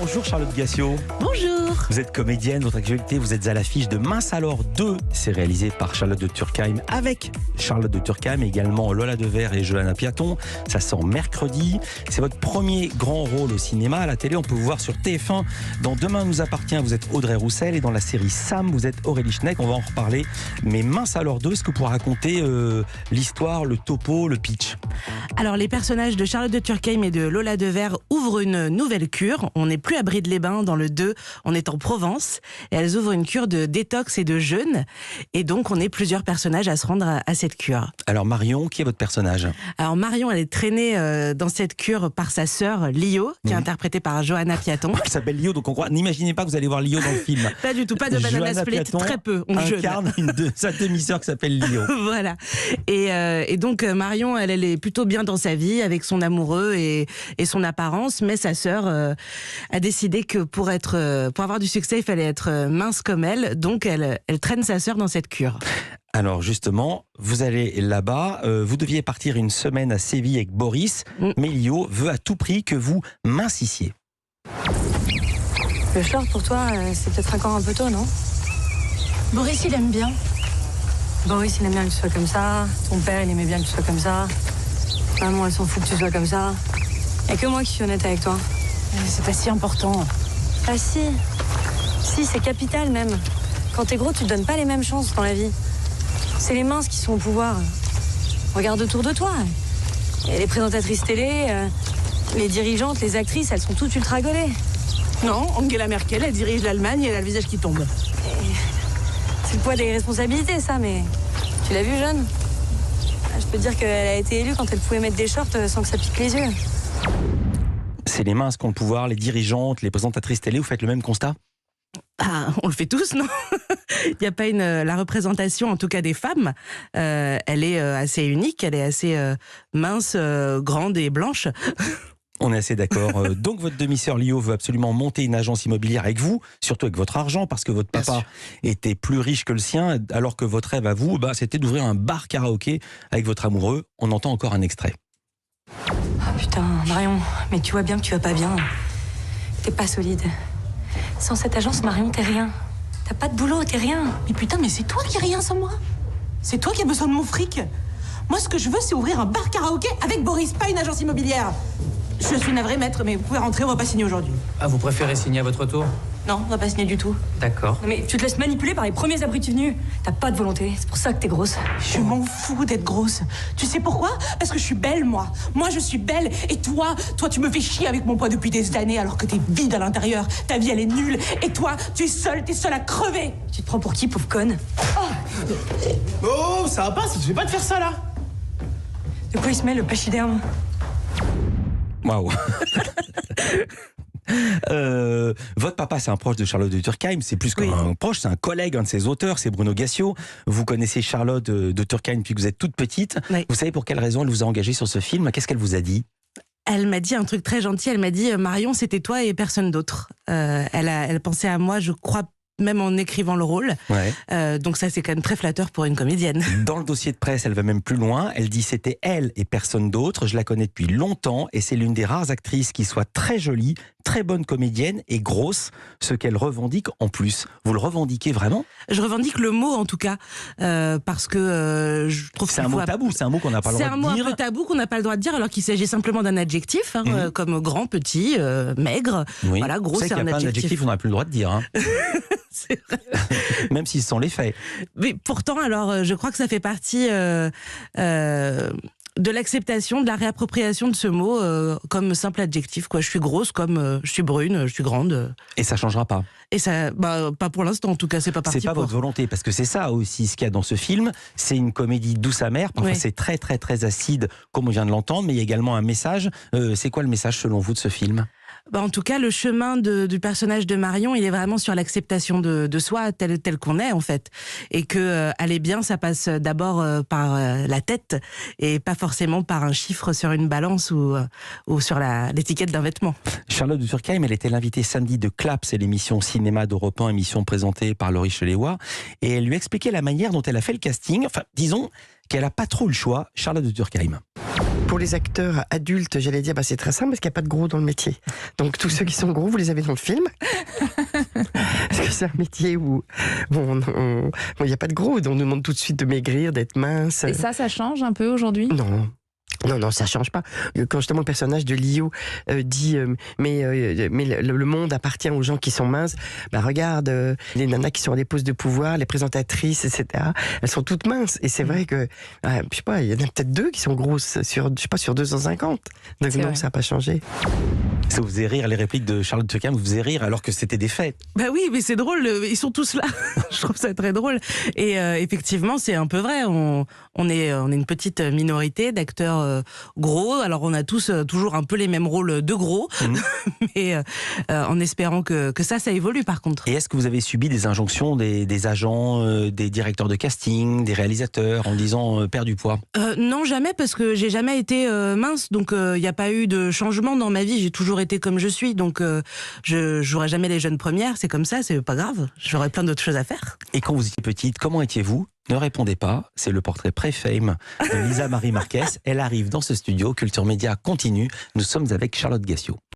Bonjour Charlotte Gassio. Bonjour. Vous êtes comédienne, votre actualité, vous êtes à l'affiche de Mince alors 2. C'est réalisé par Charlotte de Turckheim avec Charlotte de Turckheim, également Lola Devers et Johanna Piaton. Ça sort mercredi. C'est votre premier grand rôle au cinéma. À la télé, on peut vous voir sur TF1. Dans Demain nous appartient, vous êtes Audrey Roussel. Et dans la série Sam, vous êtes Aurélie Schneck. On va en reparler. Mais Mince alors 2, est-ce que vous pouvez raconter l'histoire, le topo, le pitch? Alors, les personnages de Charlotte de Turckheim et de Lola Devers ouvrent une nouvelle cure. On n'est plus à Bride-les-Bains dans le 2, on est en Provence. Et elles ouvrent une cure de détox et de jeûne. Et donc, on est plusieurs personnages à se rendre à cette cure. Alors Marion, qui est votre personnage? Alors Marion, elle est traînée dans cette cure par sa sœur Lio, qui est interprétée par Johanna Piaton. Elle s'appelle Lio, donc on croit. N'imaginez pas que vous allez voir Lio dans le film. Pas du tout, pas de banana Johanna split, Piaton très peu. On incarne sa demi-sœur qui s'appelle Lio. Voilà. Et donc Marion, elle est plutôt bien dans sa vie avec son amoureux et son apparence, mais sa sœur a décidé que pour avoir du succès, il fallait être mince comme elle. Donc elle traîne sa sœur dans cette cure. Alors justement, vous allez là-bas, vous deviez partir une semaine à Séville avec Boris, mais Lio veut à tout prix que vous mincissiez. Le short pour toi, c'est peut-être encore un peu tôt, non? Boris, il aime bien. Boris, il aime bien que tu sois comme ça. Ton père, il aimait bien que tu sois comme ça. Maman, elle s'en fout que tu sois comme ça. Y'a que moi qui suis honnête avec toi. C'est pas si important. Ah si. Si, c'est capital même. Quand t'es gros, tu te donnes pas les mêmes chances dans la vie. C'est les minces qui sont au pouvoir. Regarde autour de toi. Et les présentatrices télé, les dirigeantes, les actrices, elles sont toutes ultra gaulées. Non, Angela Merkel, elle dirige l'Allemagne et elle a le visage qui tombe. C'est le poids des responsabilités, ça, mais tu l'as vu, jeune? Je peux te dire qu'elle a été élue quand elle pouvait mettre des shorts sans que ça pique les yeux. C'est les minces qui ont le pouvoir, les dirigeantes, les présentatrices télé, vous faites le même constat? Ah, on le fait tous, non? Il n'y a pas la représentation, en tout cas des femmes, elle est assez unique, elle est assez mince, grande et blanche. On est assez d'accord. Donc votre demi-sœur Lio veut absolument monter une agence immobilière avec vous, surtout avec votre argent, parce que votre papa était plus riche que le sien, alors que votre rêve à vous, c'était d'ouvrir un bar karaoké avec votre amoureux. On entend encore un extrait. Ah putain, Marion, mais tu vois bien que tu vas pas bien. T'es pas solide. Sans cette agence, Marion, t'es rien. T'as pas de boulot, t'es rien. Mais putain, mais c'est toi qui as rien sans moi. C'est toi qui as besoin de mon fric. Moi, ce que je veux, c'est ouvrir un bar karaoké avec Boris, pas une agence immobilière. Je suis navrée, maître, mais vous pouvez rentrer, on va pas signer aujourd'hui. Ah, vous préférez signer à votre tour? Non, on va pas signer du tout. D'accord. Non mais tu te laisses manipuler par les premiers abrutis venus. T'as pas de volonté, c'est pour ça que t'es grosse. Je m'en fous d'être grosse. Tu sais pourquoi? Parce que je suis belle, moi. Moi, je suis belle. Et toi, tu me fais chier avec mon poids depuis des années alors que t'es vide à l'intérieur. Ta vie, elle est nulle. Et toi, t'es seule à crever. Tu te prends pour qui, pauvre conne? Oh, ça va pas, je vais pas te faire ça, là. De quoi il se met, le pachyderme? Waouh. Votre papa, c'est un proche de Charlotte de Turckheim, c'est plus qu'un proche, c'est un collègue, un de ses auteurs, c'est Bruno Gassio. Vous connaissez Charlotte de Turckheim depuis que vous êtes toute petite. Oui. Vous savez pour quelle raison elle vous a engagé sur ce film? Qu'est-ce qu'elle vous a dit? Elle m'a dit un truc très gentil, elle m'a dit Marion, c'était toi et personne d'autre. Elle pensait à moi, je crois, même en écrivant le rôle. Ouais. Donc ça, c'est quand même très flatteur pour une comédienne. Dans le dossier de presse, elle va même plus loin. Elle dit c'était elle et personne d'autre. Je la connais depuis longtemps et c'est l'une des rares actrices qui soit très jolie, très bonne comédienne et grosse, ce qu'elle revendique en plus. Vous le revendiquez vraiment? Je revendique le mot en tout cas, parce que je trouve que c'est un mot tabou, c'est un mot qu'on n'a pas le droit de dire. C'est un mot un peu tabou qu'on n'a pas le droit de dire alors qu'il s'agit simplement d'un adjectif, comme grand, petit, maigre. Oui. Voilà, gros, c'est un adjectif. Un adjectif, on n'a plus le droit de dire. Hein. C'est vrai. Même s'ils sont les faits. Mais pourtant, alors, je crois que ça fait partie de l'acceptation, de la réappropriation de ce mot comme simple adjectif. Quoi. Je suis grosse, comme je suis brune, je suis grande. Et ça changera pas. Et ça, pas pour l'instant, en tout cas, c'est pas parti. C'est pas votre volonté, parce que c'est ça aussi ce qu'il y a dans ce film. C'est une comédie douce amère. Parfois, c'est très, très, très acide, comme on vient de l'entendre, mais il y a également un message. C'est quoi le message selon vous de ce film? En tout cas, le chemin du personnage de Marion, il est vraiment sur l'acceptation de soi tel qu'on est en fait, et que aller bien, ça passe d'abord par la tête et pas forcément par un chiffre sur une balance ou sur l'étiquette d'un vêtement. Charlotte de Turckheim, elle était l'invitée samedi de Clap, c'est l'émission cinéma d'Europe 1, émission présentée par Laurie Cheléois, et elle lui expliquait la manière dont elle a fait le casting. Enfin, disons qu'elle a pas trop le choix, Charlotte de Turckheim. Pour les acteurs adultes, j'allais dire, c'est très simple parce qu'il n'y a pas de gros dans le métier. Donc tous ceux qui sont gros, vous les avez dans le film. Parce que c'est un métier où il n'y a pas de gros. On nous demande tout de suite de maigrir, d'être mince. Et ça change un peu aujourd'hui ? Non, ça change pas. Quand justement le personnage de Lio dit mais le monde appartient aux gens qui sont minces, regarde les nanas qui sont à des postes de pouvoir, les présentatrices, etc. Elles sont toutes minces. Et c'est vrai que je sais pas, il y en a peut-être 2 qui sont grosses sur 250. Donc non, ça n'a pas changé. Ça vous faisait rire, les répliques de Charlotte Turckheim vous faisait rire alors que c'était des faits. Bah oui, mais c'est drôle, ils sont tous là. Je trouve ça très drôle. Et effectivement, c'est un peu vrai. On est une petite minorité d'acteurs gros. Alors on a tous toujours un peu les mêmes rôles de gros, mais en espérant que ça évolue par contre. Et est-ce que vous avez subi des injonctions des agents, des directeurs de casting, des réalisateurs en disant perds du poids ? Non, jamais, parce que j'ai jamais été mince, donc il n'y a pas eu de changement dans ma vie. J'ai toujours été comme je suis, donc je jouerai jamais les jeunes premières. C'est comme ça, c'est pas grave. J'aurai plein d'autres choses à faire. Et quand vous étiez petite, comment étiez-vous ? Ne répondez pas, c'est le portrait pré-fame de Lisa Marie Marquez. Elle arrive dans ce studio, Culture Média continue. Nous sommes avec Charlotte Gassiot.